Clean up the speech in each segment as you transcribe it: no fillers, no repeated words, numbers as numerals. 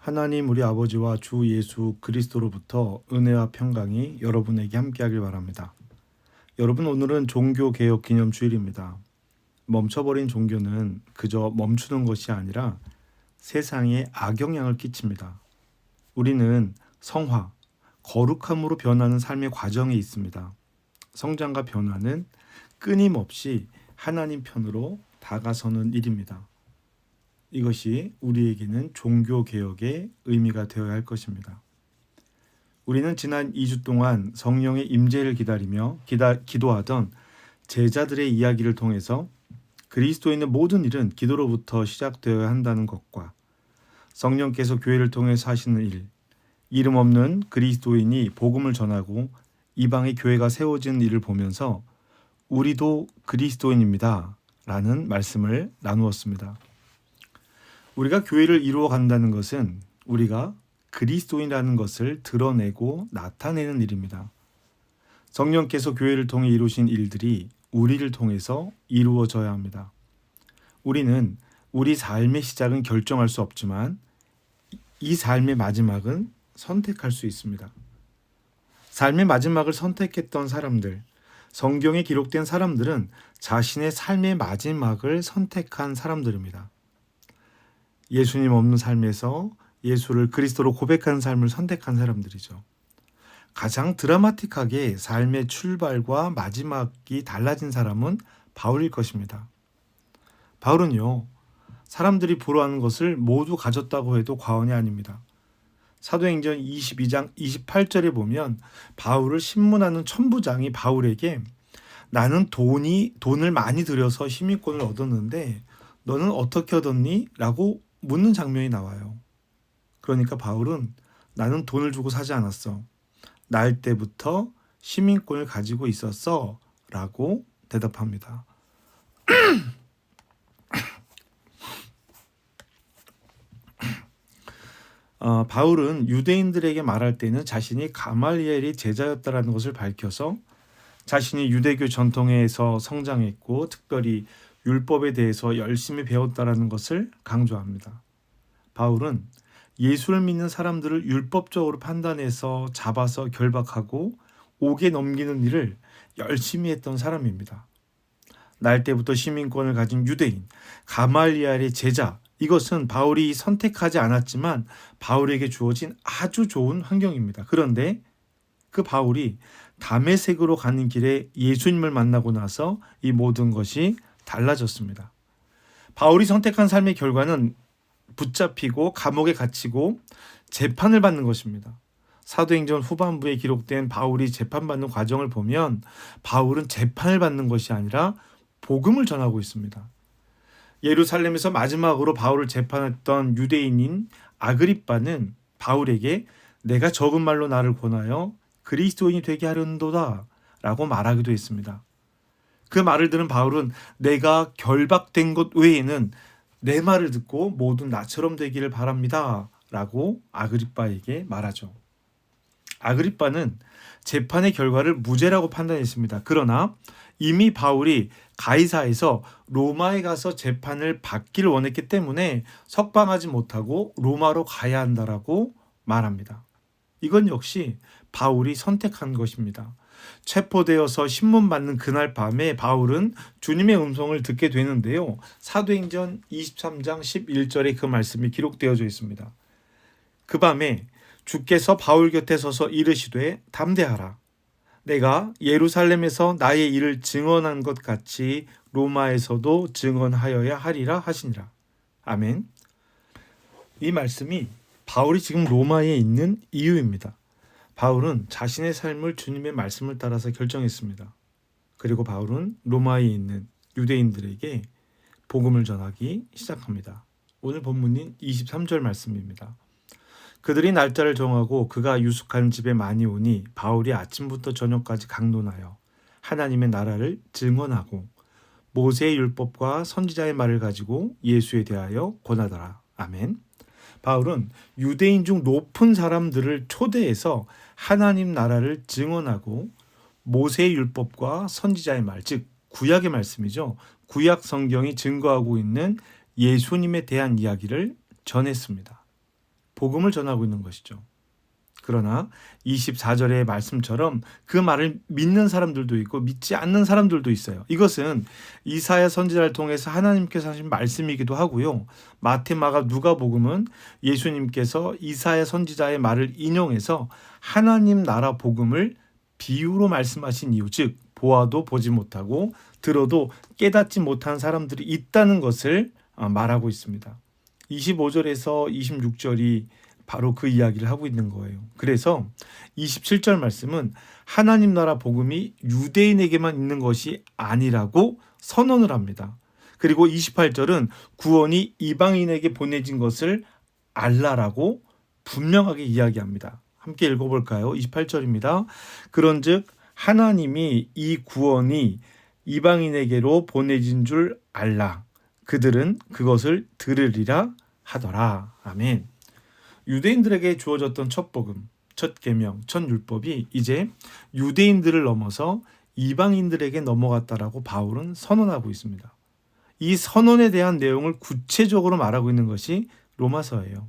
하나님 우리 아버지와 주 예수 그리스도로부터 은혜와 평강이 여러분에게 함께하길 바랍니다. 여러분, 오늘은 종교개혁 기념주일입니다. 멈춰버린 종교는 그저 멈추는 것이 아니라 세상에 악영향을 끼칩니다. 우리는 성화, 거룩함으로 변하는 삶의 과정에 있습니다. 성장과 변화는 끊임없이 하나님 편으로 다가서는 일입니다. 이것이 우리에게는 종교개혁의 의미가 되어야 할 것입니다. 우리는 지난 2주 동안 성령의 임재를 기다리며 기도하던 제자들의 이야기를 통해서 그리스도인의 모든 일은 기도로부터 시작되어야 한다는 것과 성령께서 교회를 통해서 하시는 일, 이름 없는 그리스도인이 복음을 전하고 이방의 교회가 세워지는 일을 보면서 우리도 그리스도인입니다 라는 말씀을 나누었습니다. 우리가 교회를 이루어 간다는 것은 우리가 그리스도인이라는 것을 드러내고 나타내는 일입니다. 성령께서 교회를 통해 이루신 일들이 우리를 통해서 이루어져야 합니다. 우리는 우리 삶의 시작은 결정할 수 없지만 이 삶의 마지막은 선택할 수 있습니다. 삶의 마지막을 선택했던 사람들, 성경에 기록된 사람들은 자신의 삶의 마지막을 선택한 사람들입니다. 예수님 없는 삶에서 예수를 그리스도로 고백하는 삶을 선택한 사람들이죠. 가장 드라마틱하게 삶의 출발과 마지막이 달라진 사람은 바울일 것입니다. 바울은요, 사람들이 부러워하는 것을 모두 가졌다고 해도 과언이 아닙니다. 사도행전 22장 28절에 보면 바울을 신문하는 천부장이 바울에게 나는 돈을 많이 들여서 시민권을 얻었는데 너는 어떻게 얻었니? 라고 묻는 장면이 나와요. 그러니까 바울은 나는 돈을 주고 사지 않았어. 날 때부터 시민권을 가지고 있었어 라고 대답합니다. 바울은 유대인들에게 말할 때는 자신이 가말리엘이 제자였다라는 것을 밝혀서 자신이 유대교 전통에서 성장했고 특별히 율법에 대해서 열심히 배웠다라는 것을 강조합니다. 바울은 예수를 믿는 사람들을 율법적으로 판단해서 잡아서 결박하고 옥에 넘기는 일을 열심히 했던 사람입니다. 날 때부터 시민권을 가진 유대인, 가말리엘의 제자, 이것은 바울이 선택하지 않았지만 바울에게 주어진 아주 좋은 환경입니다. 그런데 그 바울이 다메섹으로 가는 길에 예수님을 만나고 나서 이 모든 것이 달라졌습니다. 바울이 선택한 삶의 결과는 붙잡히고 감옥에 갇히고 재판을 받는 것입니다. 사도행전 후반부에 기록된 바울이 재판받는 과정을 보면 바울은 재판을 받는 것이 아니라 복음을 전하고 있습니다. 예루살렘에서 마지막으로 바울을 재판했던 유대인인 아그리빠는 바울에게 내가 적은 말로 나를 권하여 그리스도인이 되게 하려는도다 라고 말하기도 했습니다. 그 말을 들은 바울은 내가 결박된 것 외에는 내 말을 듣고 모두 나처럼 되기를 바랍니다 라고 아그리빠에게 말하죠. 아그리빠는 재판의 결과를 무죄라고 판단했습니다. 그러나 이미 바울이 가이사에서 로마에 가서 재판을 받기를 원했기 때문에 석방하지 못하고 로마로 가야 한다라고 말합니다. 이건 역시 바울이 선택한 것입니다. 체포되어서 신문받는 그날 밤에 바울은 주님의 음성을 듣게 되는데요. 사도행전 23장 11절에 그 말씀이 기록되어져 있습니다. 그 밤에 주께서 바울 곁에 서서 이르시되 담대하라. 내가 예루살렘에서 나의 일을 증언한 것 같이 로마에서도 증언하여야 하리라 하시니라. 아멘. 이 말씀이 바울이 지금 로마에 있는 이유입니다. 바울은 자신의 삶을 주님의 말씀을 따라서 결정했습니다. 그리고 바울은 로마에 있는 유대인들에게 복음을 전하기 시작합니다. 오늘 본문인 23절 말씀입니다. 그들이 날짜를 정하고 그가 유숙하는 집에 많이 오니 바울이 아침부터 저녁까지 강론하여 하나님의 나라를 증언하고 모세의 율법과 선지자의 말을 가지고 예수에 대하여 권하더라. 아멘. 바울은 유대인 중 높은 사람들을 초대해서 하나님 나라를 증언하고 모세의 율법과 선지자의 말, 즉 구약의 말씀이죠. 구약 성경이 증거하고 있는 예수님에 대한 이야기를 전했습니다. 복음을 전하고 있는 것이죠. 그러나 24절의 말씀처럼 그 말을 믿는 사람들도 있고 믿지 않는 사람들도 있어요. 이것은 이사야 선지자를 통해서 하나님께서 하신 말씀이기도 하고요. 마태, 마가, 누가복음은 예수님께서 이사야 선지자의 말을 인용해서 하나님 나라 복음을 비유로 말씀하신 이유, 즉 보아도 보지 못하고 들어도 깨닫지 못한 사람들이 있다는 것을 말하고 있습니다. 25절에서 26절이 바로 그 이야기를 하고 있는 거예요. 그래서 27절 말씀은 하나님 나라 복음이 유대인에게만 있는 것이 아니라고 선언을 합니다. 그리고 28절은 구원이 이방인에게 보내진 것을 알라라고 분명하게 이야기합니다. 함께 읽어볼까요? 28절입니다. 그런즉 하나님이 이 구원이 이방인에게로 보내진 줄 알라. 그들은 그것을 들으리라 하더라. 아멘. 유대인들에게 주어졌던 첫 복음, 첫 계명, 첫 율법이 이제 유대인들을 넘어서 이방인들에게 넘어갔다라고 바울은 선언하고 있습니다. 이 선언에 대한 내용을 구체적으로 말하고 있는 것이 로마서예요.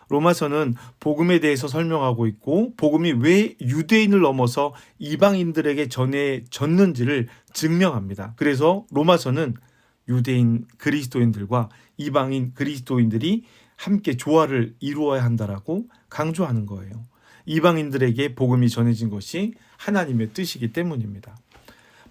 로마서는 복음에 대해서 설명하고 있고 복음이 왜 유대인을 넘어서 이방인들에게 전해졌는지를 증명합니다. 그래서 로마서는 유대인 그리스도인들과 이방인 그리스도인들이 함께 조화를 이루어야 한다라고 강조하는 거예요. 이방인들에게 복음이 전해진 것이 하나님의 뜻이기 때문입니다.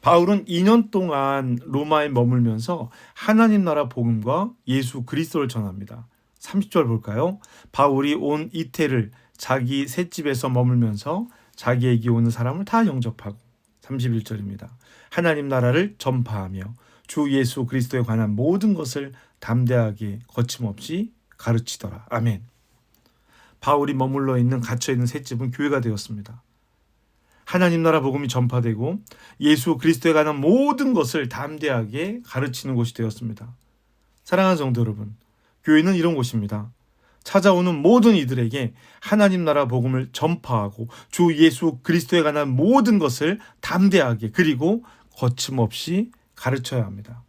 바울은 2년 동안 로마에 머물면서 하나님 나라 복음과 예수 그리스도를 전합니다. 30절 볼까요? 바울이 온 이태를 자기 셋집에서 머물면서 자기에게 오는 사람을 다 영접하고 31절입니다. 하나님 나라를 전파하며 주 예수 그리스도에 관한 모든 것을 담대하게 거침없이 가르치더라. 아멘. 바울이 머물러 있는 갇혀있는 셋집은 교회가 되었습니다. 하나님 나라 복음이 전파되고 예수 그리스도에 관한 모든 것을 담대하게 가르치는 곳이 되었습니다. 사랑하는 성도 여러분, 교회는 이런 곳입니다. 찾아오는 모든 이들에게 하나님 나라 복음을 전파하고 주 예수 그리스도에 관한 모든 것을 담대하게 그리고 거침없이 가르쳐야 합니다.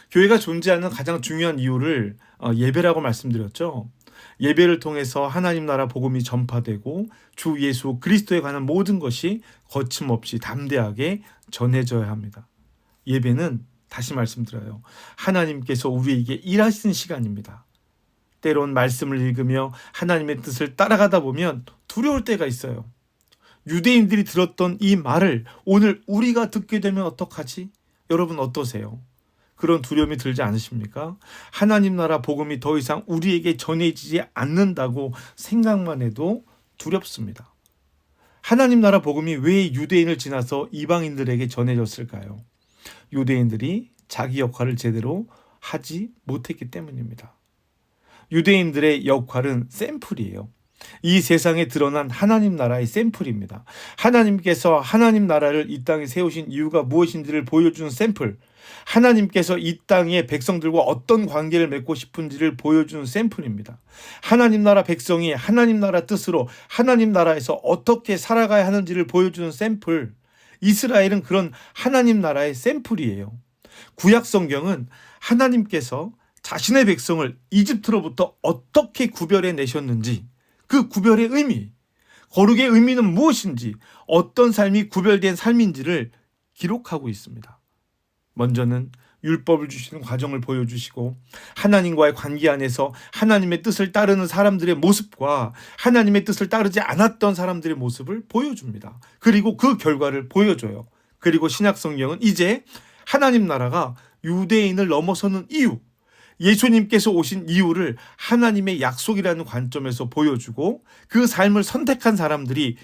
교회가 존재하는 가장 중요한 이유를 예배라고 말씀드렸죠. 예배를 통해서 하나님 나라 복음이 전파되고 주 예수 그리스도에 관한 모든 것이 거침없이 담대하게 전해져야 합니다. 예배는 다시 말씀드려요. 하나님께서 우리에게 일하시는 시간입니다. 때론 말씀을 읽으며 하나님의 뜻을 따라가다 보면 두려울 때가 있어요. 유대인들이 들었던 이 말을 오늘 우리가 듣게 되면 어떡하지? 여러분 어떠세요? 그런 두려움이 들지 않으십니까? 하나님 나라 복음이 더 이상 우리에게 전해지지 않는다고 생각만 해도 두렵습니다. 하나님 나라 복음이 왜 유대인을 지나서 이방인들에게 전해졌을까요? 유대인들이 자기 역할을 제대로 하지 못했기 때문입니다. 유대인들의 역할은 샘플이에요. 이 세상에 드러난 하나님 나라의 샘플입니다. 하나님께서 하나님 나라를 이 땅에 세우신 이유가 무엇인지를 보여주는 샘플, 하나님께서 이 땅의 백성들과 어떤 관계를 맺고 싶은지를 보여주는 샘플입니다. 하나님 나라 백성이 하나님 나라 뜻으로 하나님 나라에서 어떻게 살아가야 하는지를 보여주는 샘플, 이스라엘은 그런 하나님 나라의 샘플이에요. 구약 성경은 하나님께서 자신의 백성을 이집트로부터 어떻게 구별해 내셨는지, 그 구별의 의미, 거룩의 의미는 무엇인지, 어떤 삶이 구별된 삶인지를 기록하고 있습니다. 먼저는 율법을 주시는 과정을 보여주시고 하나님과의 관계 안에서 하나님의 뜻을 따르는 사람들의 모습과 하나님의 뜻을 따르지 않았던 사람들의 모습을 보여줍니다. 그리고 그 결과를 보여줘요. 그리고 신약 성경은 이제 하나님 나라가 유대인을 넘어서는 이유, 예수님께서 오신 이유를 하나님의 약속이라는 관점에서 보여주고 그 삶을 선택한 사람들이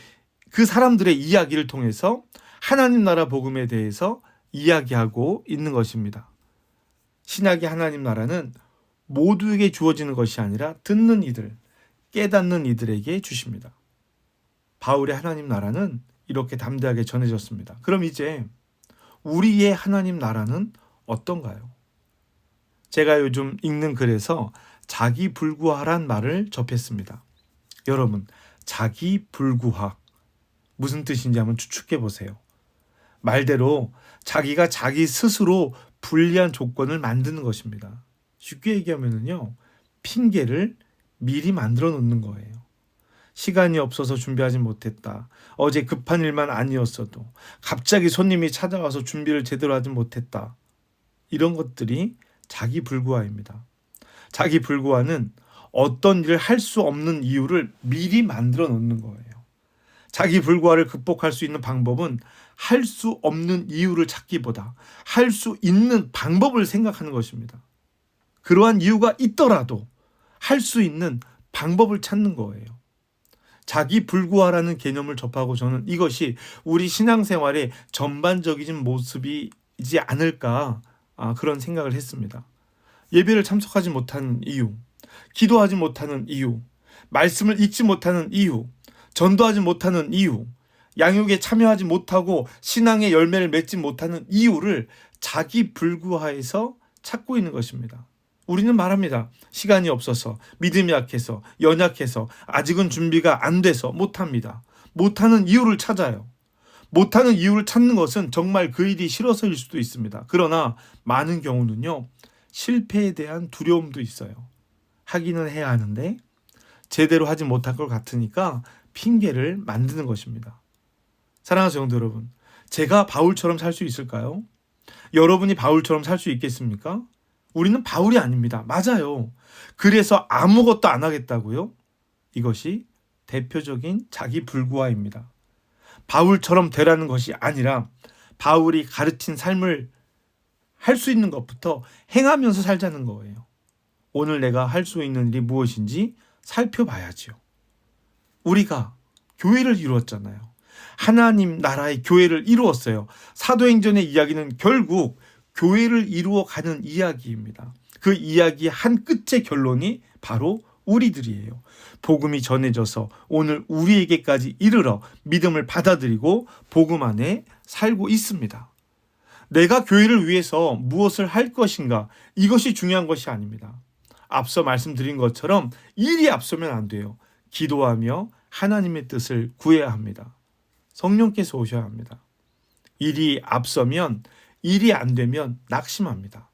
그 사람들의 이야기를 통해서 하나님 나라 복음에 대해서 이야기하고 있는 것입니다. 신약의 하나님 나라는 모두에게 주어지는 것이 아니라 듣는 이들, 깨닫는 이들에게 주십니다. 바울의 하나님 나라는 이렇게 담대하게 전해졌습니다. 그럼 이제 우리의 하나님 나라는 어떤가요? 제가 요즘 읽는 글에서 자기불구하란 말을 접했습니다. 여러분, 자기불구하 무슨 뜻인지 한번 추측해 보세요. 말대로 자기가 자기 스스로 불리한 조건을 만드는 것입니다. 쉽게 얘기하면요, 핑계를 미리 만들어 놓는 거예요. 시간이 없어서 준비하지 못했다. 어제 급한 일만 아니었어도 갑자기 손님이 찾아와서 준비를 제대로 하지 못했다. 이런 것들이 자기 불구화입니다. 자기 불구화는 어떤 일을 할 수 없는 이유를 미리 만들어 놓는 거예요. 자기 불구화를 극복할 수 있는 방법은 할 수 없는 이유를 찾기보다 할 수 있는 방법을 생각하는 것입니다. 그러한 이유가 있더라도 할 수 있는 방법을 찾는 거예요. 자기 불구화라는 개념을 접하고 저는 이것이 우리 신앙생활의 전반적인 모습이지 않을까 그런 생각을 했습니다. 예배를 참석하지 못하는 이유, 기도하지 못하는 이유, 말씀을 읽지 못하는 이유, 전도하지 못하는 이유, 양육에 참여하지 못하고 신앙의 열매를 맺지 못하는 이유를 자기 불구화에서 찾고 있는 것입니다. 우리는 말합니다. 시간이 없어서, 믿음이 약해서, 연약해서, 아직은 준비가 안 돼서 못합니다. 못하는 이유를 찾아요. 못하는 이유를 찾는 것은 정말 그 일이 싫어서일 수도 있습니다. 그러나 많은 경우는요, 실패에 대한 두려움도 있어요. 하기는 해야 하는데 제대로 하지 못할 것 같으니까 핑계를 만드는 것입니다. 사랑하는 성도 여러분, 제가 바울처럼 살 수 있을까요? 여러분이 바울처럼 살 수 있겠습니까? 우리는 바울이 아닙니다. 맞아요. 그래서 아무것도 안 하겠다고요? 이것이 대표적인 자기 불구화입니다. 바울처럼 되라는 것이 아니라 바울이 가르친 삶을 할 수 있는 것부터 행하면서 살자는 거예요. 오늘 내가 할 수 있는 일이 무엇인지 살펴봐야지요. 우리가 교회를 이루었잖아요. 하나님 나라의 교회를 이루었어요. 사도행전의 이야기는 결국 교회를 이루어가는 이야기입니다. 그 이야기의 한 끝의 결론이 바로 우리들이에요. 복음이 전해져서 오늘 우리에게까지 이르러 믿음을 받아들이고 복음 안에 살고 있습니다. 내가 교회를 위해서 무엇을 할 것인가, 이것이 중요한 것이 아닙니다. 앞서 말씀드린 것처럼 일이 앞서면 안 돼요. 기도하며 하나님의 뜻을 구해야 합니다. 성령께서 오셔야 합니다. 일이 앞서면, 일이 안 되면 낙심합니다.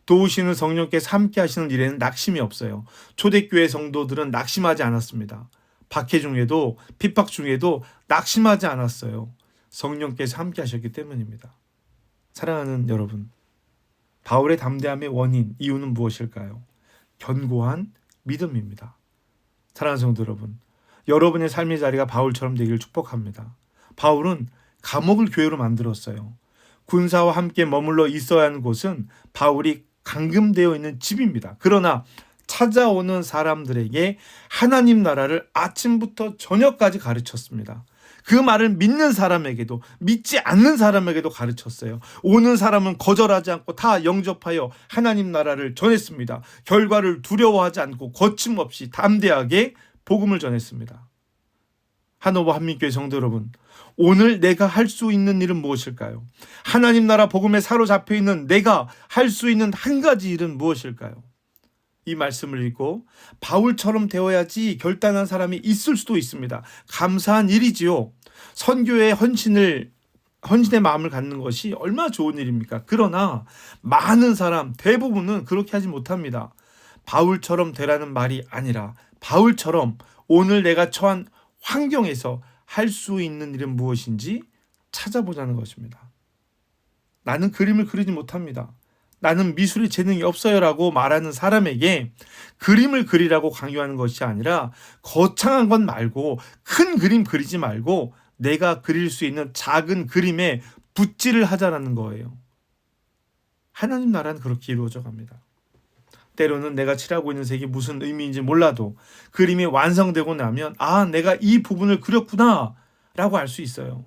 도우시는 성령께서 함께 하시는 일에는 낙심이 없어요. 초대교회 성도들은 낙심하지 않았습니다. 박해 중에도 핍박 중에도 낙심하지 않았어요. 성령께서 함께 하셨기 때문입니다. 사랑하는 여러분, 바울의 담대함의 원인, 이유는 무엇일까요? 견고한 믿음입니다. 사랑하는 성도 여러분, 여러분의 삶의 자리가 바울처럼 되기를 축복합니다. 바울은 감옥을 교회로 만들었어요. 군사와 함께 머물러 있어야 하는 곳은 바울이 감금되어 있는 집입니다. 그러나 찾아오는 사람들에게 하나님 나라를 아침부터 저녁까지 가르쳤습니다. 그 말을 믿는 사람에게도 믿지 않는 사람에게도 가르쳤어요. 오는 사람은 거절하지 않고 다 영접하여 하나님 나라를 전했습니다. 결과를 두려워하지 않고 거침없이 담대하게 복음을 전했습니다. 한오버 한민교회 성도 여러분, 오늘 내가 할 수 있는 일은 무엇일까요? 하나님 나라 복음에 사로잡혀 있는 내가 할 수 있는 한 가지 일은 무엇일까요? 이 말씀을 읽고 바울처럼 되어야지 결단한 사람이 있을 수도 있습니다. 감사한 일이지요. 선교에 헌신의 마음을 갖는 것이 얼마나 좋은 일입니까? 그러나 많은 사람, 대부분은 그렇게 하지 못합니다. 바울처럼 되라는 말이 아니라 바울처럼 오늘 내가 처한 환경에서 할 수 있는 일은 무엇인지 찾아보자는 것입니다. 나는 그림을 그리지 못합니다. 나는 미술에 재능이 없어요라고 말하는 사람에게 그림을 그리라고 강요하는 것이 아니라 거창한 건 말고 큰 그림 그리지 말고 내가 그릴 수 있는 작은 그림에 붓질을 하자라는 거예요. 하나님 나라는 그렇게 이루어져 갑니다. 때로는 내가 칠하고 있는 색이 무슨 의미인지 몰라도 그림이 완성되고 나면 내가 이 부분을 그렸구나 라고 알 수 있어요.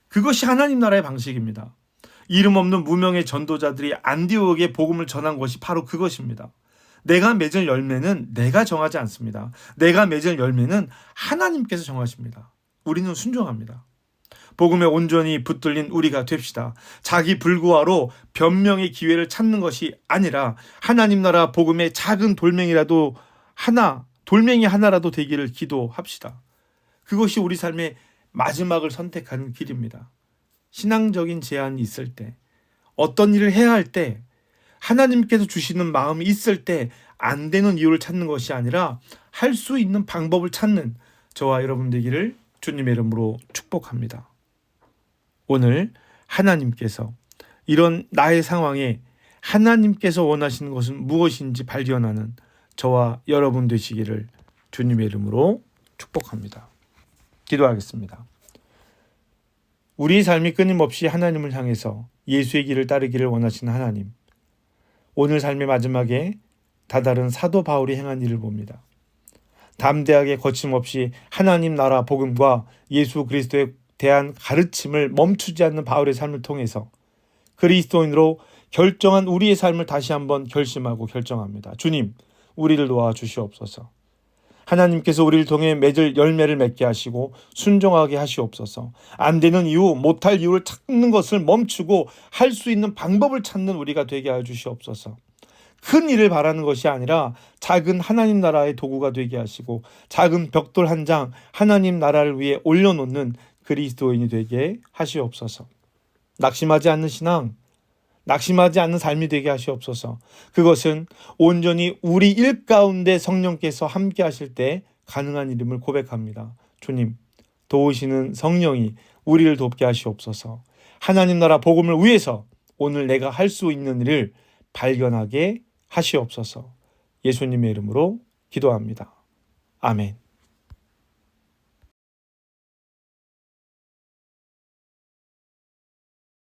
그것이 하나님 나라의 방식입니다. 이름 없는 무명의 전도자들이 안디옥에 복음을 전한 것이 바로 그것입니다. 내가 맺을 열매는 내가 정하지 않습니다. 내가 맺을 열매는 하나님께서 정하십니다. 우리는 순종합니다. 복음에 온전히 붙들린 우리가 됩시다. 자기 불구화로 변명의 기회를 찾는 것이 아니라 하나님 나라 복음의 작은 돌멩이 하나라도 되기를 기도합시다. 그것이 우리 삶의 마지막을 선택하는 길입니다. 신앙적인 제한이 있을 때, 어떤 일을 해야 할 때, 하나님께서 주시는 마음이 있을 때 안 되는 이유를 찾는 것이 아니라 할 수 있는 방법을 찾는 저와 여러분 되기를 주님의 이름으로 축복합니다. 오늘 하나님께서 이런 나의 상황에 하나님께서 원하시는 것은 무엇인지 발견하는 저와 여러분 되시기를 주님의 이름으로 축복합니다. 기도하겠습니다. 우리의 삶이 끊임없이 하나님을 향해서 예수의 길을 따르기를 원하시는 하나님, 오늘 삶의 마지막에 다다른 사도 바울이 행한 일을 봅니다. 담대하게 거침없이 하나님 나라 복음과 예수 그리스도에 대한 가르침을 멈추지 않는 바울의 삶을 통해서 그리스도인으로 결정한 우리의 삶을 다시 한번 결심하고 결정합니다. 주님, 우리를 도와주시옵소서. 하나님께서 우리를 통해 맺을 열매를 맺게 하시고 순종하게 하시옵소서. 안 되는 이유, 못할 이유를 찾는 것을 멈추고 할 수 있는 방법을 찾는 우리가 되게 하여 주시옵소서. 큰 일을 바라는 것이 아니라 작은 하나님 나라의 도구가 되게 하시고 작은 벽돌 한 장 하나님 나라를 위해 올려놓는 그리스도인이 되게 하시옵소서. 낙심하지 않는 신앙, 낙심하지 않는 삶이 되게 하시옵소서. 그것은 온전히 우리 일 가운데 성령께서 함께 하실 때 가능한 이름을 고백합니다. 주님, 도우시는 성령이 우리를 돕게 하시옵소서. 하나님 나라 복음을 위해서 오늘 내가 할 수 있는 일을 발견하게 하시옵소서. 예수님의 이름으로 기도합니다. 아멘.